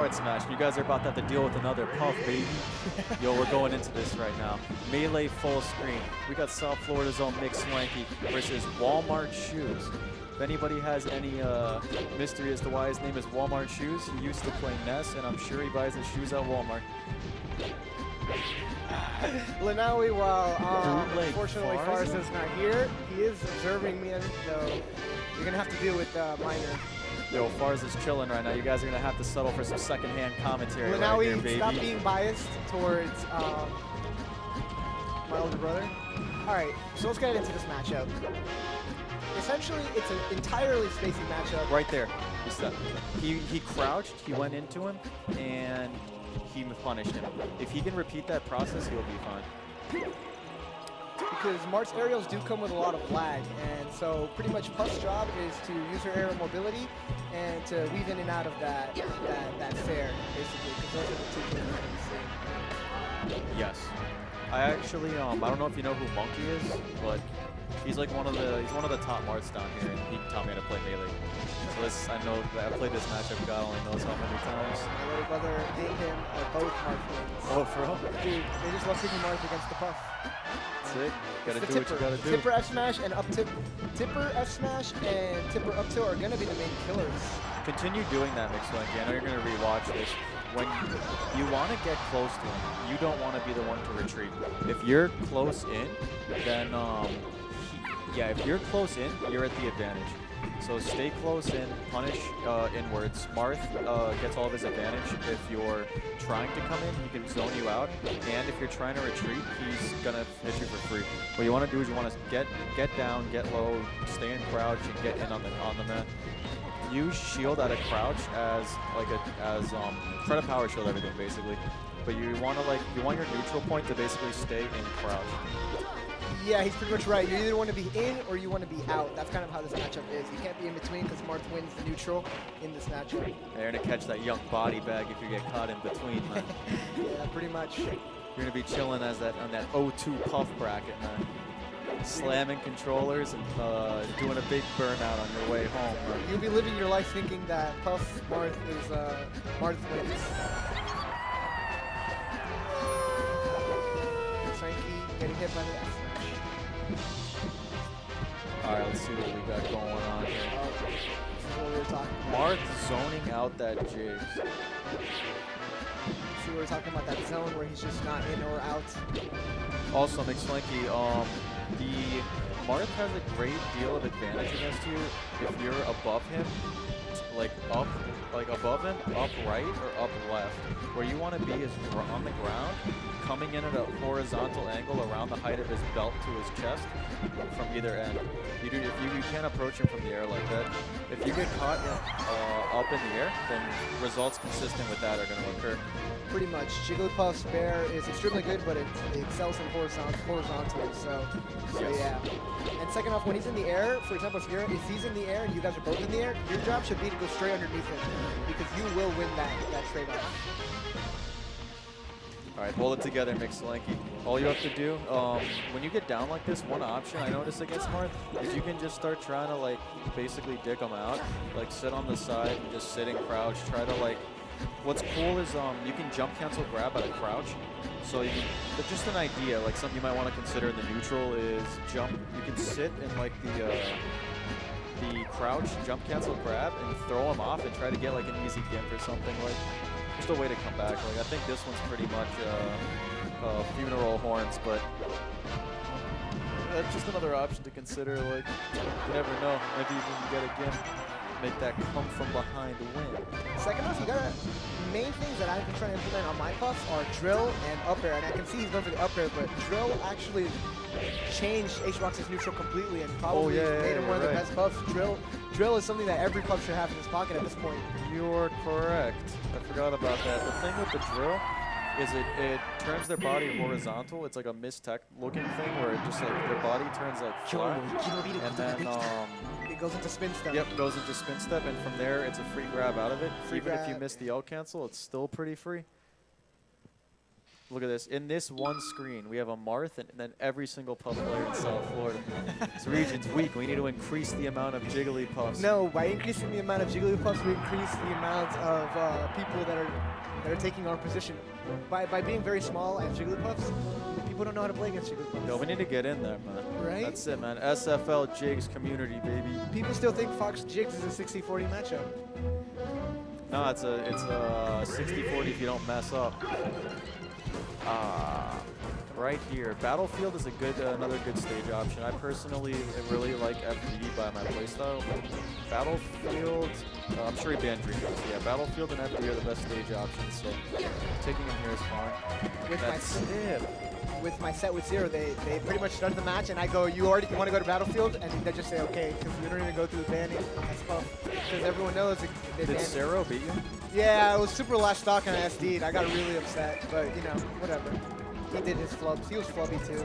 Hard smash. You guys are about to have to deal with another puff, baby. Yo, we're going into this right now. Melee full screen. We got South Florida's own McSwanky versus Walmart Shoes. If anybody has any mystery as to why his name is Walmart Shoes, he used to play Ness, and I'm sure he buys his shoes at Walmart. Lanawi, while Bootleg unfortunately Farz? Farz is not here, he is observing me, so you're going to have to deal with Minor. Yo, Farz is chilling right now. You guys are going to have to settle for some secondhand commentary right Lanawi, here, baby. stop being biased towards my older brother. All right, so let's get into this matchup. Essentially, it's an entirely spacing matchup. Right there. He crouched, he went into him, and he punished him. If he can repeat that process, he'll be fine. Because Marth's aerials do come with a lot of lag, and so pretty much Puff's job is to use her aerial mobility and to weave in and out of that fair, basically, because those are the two things we're going to see. Yes. I actually, I don't know if you know who Monkey is, but he's like one of the top Marths down here, and he taught me how to play Melee. So this, I know that I played this matchup, God only knows how many times. My little brother and him are both Marth wins. Oh, for real? Dude, they just love kicking Marth against the Puff. Sick. Gotta It's do what you gotta do. Tipper F smash and up tip. Tipper F smash and Tipper up tilt are gonna be the main killers. Continue doing that, McSwanky. I know you're gonna rewatch this. When you want to get close to him, you don't want to be the one to retreat. If you're close in, then if you're close in, you're at the advantage. So stay close in, punish inwards. Marth gets all of his advantage. If you're trying to come in, he can zone you out. And if you're trying to retreat, he's gonna hit you for free. What you want to do is you want to get down, get low, stay in crouch, and get in on the mat. Use shield at a crouch as try to power shield everything basically. But you want your neutral point to basically stay in crouch. Yeah, he's pretty much right. You either want to be in or you want to be out. That's kind of how this matchup is. You can't be in between because Marth wins the neutral in this matchup. They're gonna catch that young body bag if you get caught in between, man. Yeah, pretty much. You're gonna be chilling on that 0-2 puff bracket, man. Slamming controllers and doing a big burnout on your way home. Man. You'll be living your life thinking that Puff Marth is Marth wins. Frankie getting hit by the F smash. Alright, let's see what we got going on here. This is what we were talking about. Marth zoning out that jigs. See, we were talking about that zone where he's just not in or out. Also, McSwanky, the Marth has a great deal of advantage against you if you're above him, above him, up right or up left. Where you want to be is on the ground, coming in at a horizontal angle around the height of his belt to his chest from either end. If you can't approach him from the air like that. If you get caught up in the air, then results consistent with that are going to occur. Pretty much. Jigglypuff's bear is extremely good, but it excels in horizontally, so yeah. And second off, when he's in the air, for example, if he's in the air and you guys are both in the air, your job should be to go straight underneath him, because you will win that trade-off. All right, hold it together, McSwanky. All you have to do, when you get down like this, one option I noticed against Marth is you can just start trying to basically dick them out, sit on the side and just sit in crouch. Try to what's cool is you can jump cancel grab at a crouch. So but just an idea, something you might want to consider in the neutral is jump. You can sit in the crouch, jump cancel grab, and throw him off and try to get an easy gimp or something just a way to come back. I think this one's pretty much funeral horns, but that's just another option to consider. You never know. Maybe you can get a gimp, make that come from behind win. Second off, main things that I've been trying to implement on my puffs are drill and up air, and I can see he's going for the up air, but drill actually changed H-Box's neutral completely and probably made him one of the best puffs. Drill is something that every puff should have in his pocket at this point. You're correct. I forgot about that. The thing with the drill is it turns their body horizontal. It's like a mistech looking thing where it just their body turns flat, and then it goes into spin step. Yep, goes into spin step, and from there it's a free grab out of it. Even if you miss the out cancel, it's still pretty free. Look at this. In this one screen, we have a Marth and then every single Puff player in South Florida. This region's weak. We need to increase the amount of Jigglypuffs. No, by increasing the amount of Jigglypuffs, we increase the amount of people that are taking our position. By being very small and Jigglypuffs, people don't know how to play against Jigglypuffs. No, we need to get in there, man. Right? That's it, man. SFL Jigs community, baby. People still think Fox Jigs is a 60-40 matchup. No, it's a 60-40 if you don't mess up. Right here. Battlefield is a good another good stage option. I personally really like FD by my playstyle, but Battlefield, I'm sure he banned Dreamers. Yeah, Battlefield and FD are the best stage options, so taking him here is fine. With my set with Zero, they pretty much started the match, and I go, you want to go to Battlefield? And they just say, okay, because we don't even go through the banning. That's tough. Because everyone knows they Did banned. Zero beat you? Yeah, it was super last stock and I SD'd. I got really upset, but you know, whatever. He did his flubs. He was flubby too.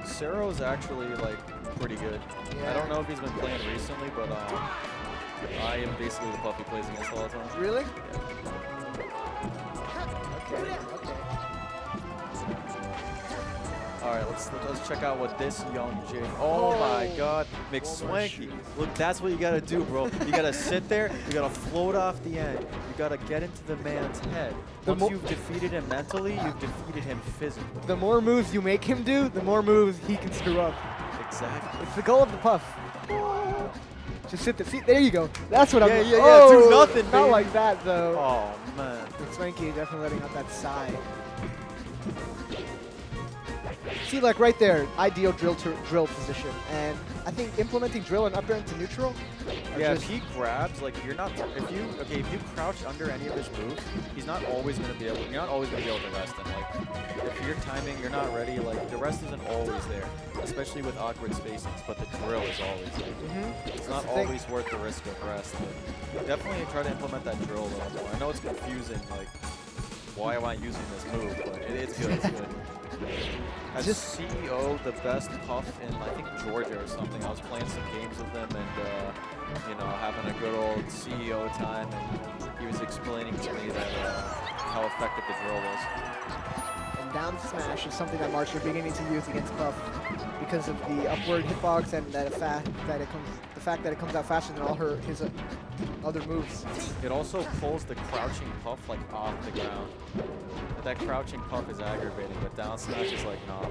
Cero's actually like pretty good. Yeah. I don't know if he's been playing recently, but I am basically the puff he plays against all the time. Really? Yeah. Okay. All right, let's check out what this young Jig. Oh my God, McSwanky! Look, that's what you gotta do, bro. You gotta sit there. You gotta float off the end. You gotta get into the man's head. Once you've defeated him mentally, you've defeated him physically. The more moves you make him do, the more moves he can screw up. Exactly. It's the goal of the puff. Just sit there. See, there you go. That's what I'm. Yeah, oh, do nothing, not baby. like that though. Oh man. McSwanky definitely letting out that sigh. See, like right there, ideal drill position, and I think implementing drill and up air into neutral. Yeah, if he grabs, like you're not. If you crouch under any of his moves, he's not always gonna be able. You're not always gonna be able to rest him. Like if your timing, you're not ready. Like the rest isn't always there, especially with awkward spacings. But the drill is always there. It's not always worth the risk of rest. But definitely try to implement that drill a little more. I know it's confusing, like why am I using this move? But it's good. It's good. As CEO, the best puff in I think Georgia or something. I was playing some games with him and you know, having a good old CEO time, and he was explaining to me that how effective the drill was. And down smash is something that Marth are beginning to use against Puff because of the upward hitbox and the fact that it comes out faster than all his other moves. It also pulls the crouching puff like off the ground. That crouching puff is aggravating, but down smash is like, nah, man.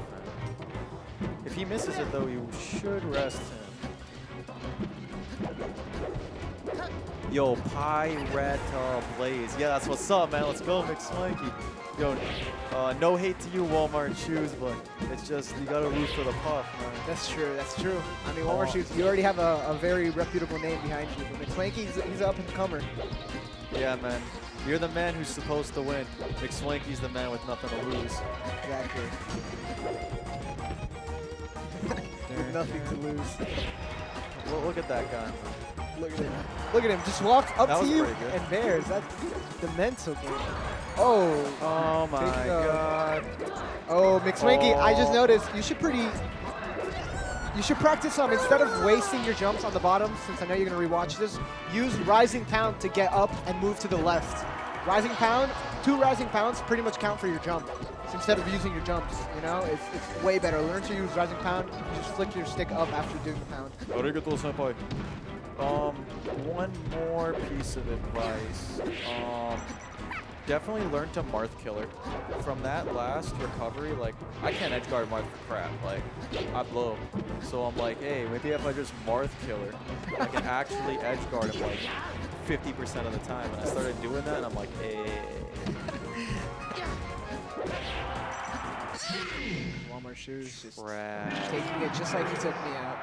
If he misses it though, you should rest him. Yo, Pirate Blaze. Yeah, that's what's up, man. Let's go, McSwanky. Yo, no hate to you, Walmart shoes, but it's just, you gotta root for the puff, man. That's true, that's true. I mean, Walmart shoes, you already have a very reputable name behind you, but McSwanky, he's an up-and-comer. Yeah, man. You're the man who's supposed to win. McSwanky's the man with nothing to lose. Exactly. With nothing to lose. Look at that guy. Look at him. Look at him. Just walks up to you pretty good. and bears. That's the mental game. Oh. Oh my God. Oh, McSwanky, I just noticed you should practice some. Instead of wasting your jumps on the bottom, since I know you're going to rewatch this, use Rising Pound to get up and move to the left. Rising Pound, 2 Rising Pounds pretty much count for your jump. So instead of using your jumps, you know, it's way better. Learn to use Rising Pound. You just flick your stick up after doing the pound. Arigato, senpai. One more piece of advice. Definitely learn to Marth killer. From that last recovery, like, I can't edge guard Marth for crap. Like, I blow. So I'm like, hey, maybe if I just Marth killer, I can actually edge guard him like 50% of the time. And I started doing that, and I'm like, hey. Walmart shoes, just Trash. taking it just like he took me out.